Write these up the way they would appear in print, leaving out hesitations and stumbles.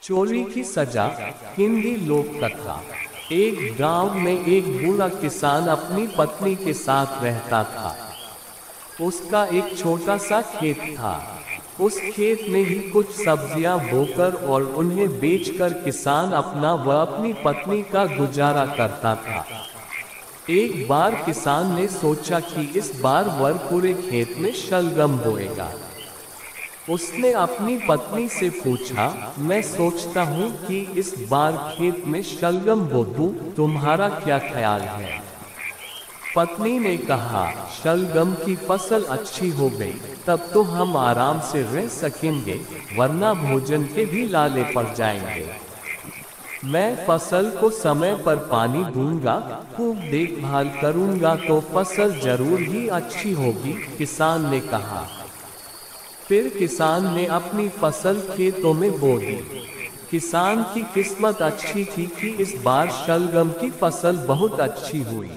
चोरी की सजा। हिंदी लोक कथा। एक गांव में एक बूढ़ा किसान अपनी पत्नी के साथ रहता था। उसका एक छोटा सा खेत था। उस खेत में ही कुछ सब्जियां बोकर और उन्हें बेचकर किसान अपना व अपनी पत्नी का गुजारा करता था। एक बार किसान ने सोचा कि इस बार वह पूरे खेत में शलगम बोएगा। उसने अपनी पत्नी से पूछा, मैं सोचता हूँ कि इस बार खेत में शलगम बो दूं, तुम्हारा क्या ख्याल है? पत्नी ने कहा, शलगम की फसल अच्छी हो गई तब तो हम आराम से रह सकेंगे, वरना भोजन के भी लाले पड़ जाएंगे। मैं फसल को समय पर पानी दूंगा, खूब देखभाल करूंगा तो फसल जरूर ही अच्छी होगी, किसान ने कहा। फिर किसान ने अपनी फसल खेतों में बो दी। किसान की किस्मत अच्छी थी कि इस बार शलगम की फसल बहुत अच्छी हुई।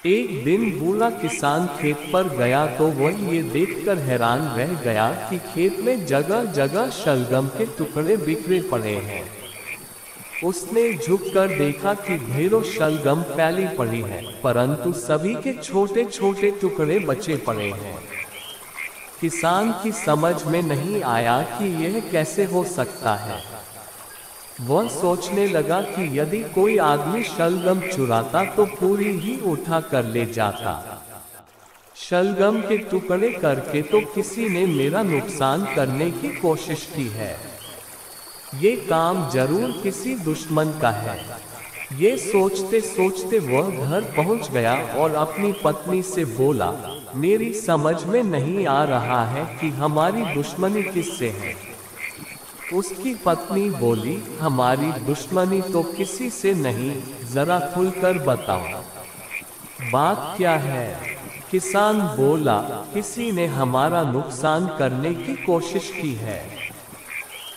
एक दिन बूढ़ा किसान खेत पर गया तो वह ये देखकर हैरान रह गया कि खेत में जगह जगह शलगम के टुकड़े बिखरे पड़े हैं। उसने झुककर देखा कि ढेरों शलगम फैली पड़ी है, परंतु सभी के छोटे छोटे टुकड़े बचे पड़े हैं। किसान की समझ में नहीं आया कि यह कैसे हो सकता है। वह सोचने लगा कि यदि कोई आदमी शलगम चुराता तो पूरी ही उठा कर ले जाता। शलगम के टुकड़े करके तो किसी ने मेरा नुकसान करने की कोशिश की है। ये काम जरूर किसी दुश्मन का है। ये सोचते सोचते वह घर पहुंच गया और अपनी पत्नी से बोला, मेरी समझ में नहीं आ रहा है कि हमारी दुश्मनी किससे है। उसकी पत्नी बोली, हमारी दुश्मनी तो किसी से नहीं, जरा खुलकर बताओ, बात क्या है? किसान बोला, किसी ने हमारा नुकसान करने की कोशिश की है।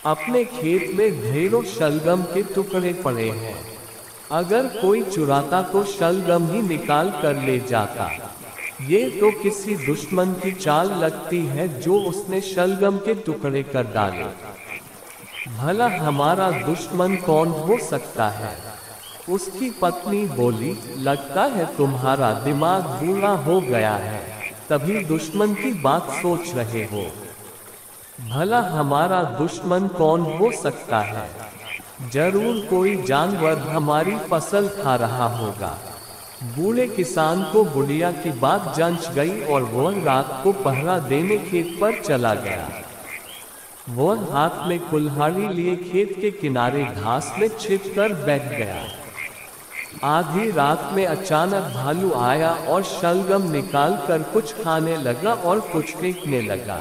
अपने खेत में ढेरों शलगम के टुकड़े पड़े हैं। अगर कोई चुराता तो शलगम ही निकाल कर ले जाता। ये तो किसी दुश्मन की चाल लगती है जो उसने शलगम के टुकड़े कर डाले। भला हमारा दुश्मन कौन हो सकता है? उसकी पत्नी बोली, लगता है तुम्हारा दिमाग बूढ़ा हो गया है, तभी दुश्मन की बात सोच रहे हो। भला हमारा दुश्मन कौन हो सकता है? जरूर कोई जानवर हमारी फसल खा रहा होगा। बूढ़े किसान को बुढ़िया की बात जंच गई और वह रात को पहरा देने खेत पर चला गया। वह हाथ में कुल्हाड़ी लिए खेत के किनारे घास में छिपकर बैठ गया। आधी रात में अचानक भालू आया और शलगम निकालकर कुछ खाने लगा और कुछ फेंकने लगा।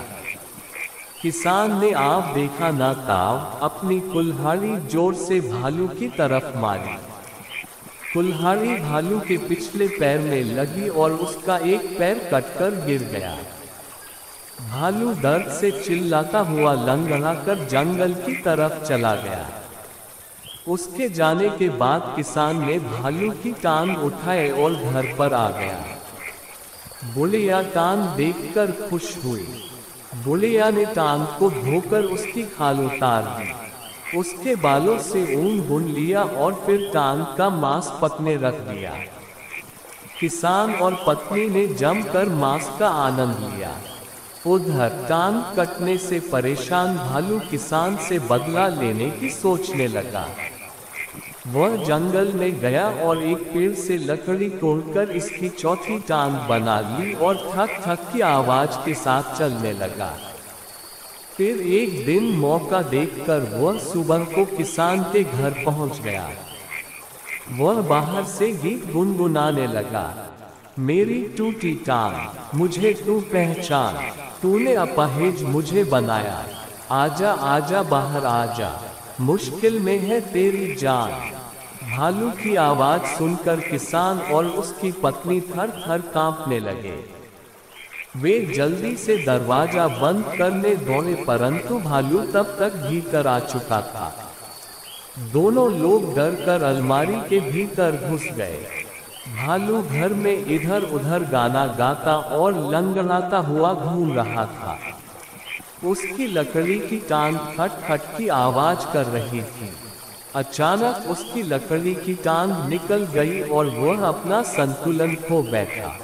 किसान ने आप देखा ना ताव, अपनी कुल्हाड़ी जोर से भालू की तरफ मारी। कुल्हाड़ी भालू के पिछले पैर में लगी और उसका एक पैर कटकर गिर गया। भालू दर्द से चिल्लाता हुआ लंगड़ाकर जंगल की तरफ चला गया। उसके जाने के बाद किसान ने भालू की टांग उठाए और घर पर आ गया। बुढ़िया टांग देखकर खुश हुई। बुढ़िया ने टांग को धोकर उसकी खाल उतार दी। उसके बालों से ऊन बुन लिया और फिर टांग का मांस पकने रख दिया। किसान और पत्नी ने जमकर मांस का आनंद लिया। उधर टांग कटने से परेशान भालू किसान से बदला लेने की सोचने लगा। वह जंगल में गया और एक पेड़ से लकड़ी तोड़कर इसकी चौथी टांग बना ली और थक थक की आवाज के साथ चलने लगा। फिर एक दिन मौका देखकर वह सुबह को किसान के घर पहुंच गया। वह बाहर से गीत गुनगुनाने लगा, मेरी टूटी टांग मुझे तू पहचान, तूने अपाहिज मुझे बनाया, आजा आजा बाहर आजा, मुश्किल में है तेरी जान। भालू की आवाज सुनकर किसान और उसकी पत्नी थर थर कांपने लगे। वे जल्दी से दरवाजा बंद करने दौड़े, परंतु भालू तब तक भीतर आ चुका था। दोनों लोग डरकर अलमारी के भीतर घुस गए। भालू घर में इधर उधर गाना गाता और लंगड़ाता हुआ घूम रहा था। उसकी लकड़ी की टांग खट खट की आवाज कर रही थी। अचानक उसकी लकड़ी की टांग निकल गई और वह अपना संतुलन खो बैठा।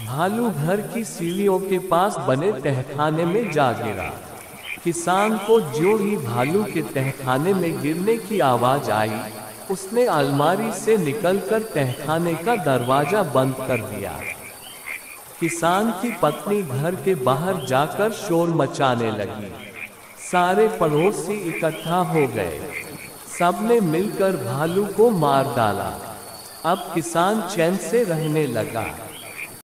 भालू घर की सीढ़ियों के पास बने तहखाने में जा गिरा। किसान को जो ही भालू के तहखाने में गिरने की आवाज आई, उसने अलमारी से निकलकर तहखाने का दरवाजा बंद कर दिया। किसान की पत्नी घर के बाहर जाकर शोर मचाने लगी। सारे पड़ोसी इकट्ठा हो गए। सबने मिलकर भालू को मार डाला। अब किसान चैन से रहने लगा।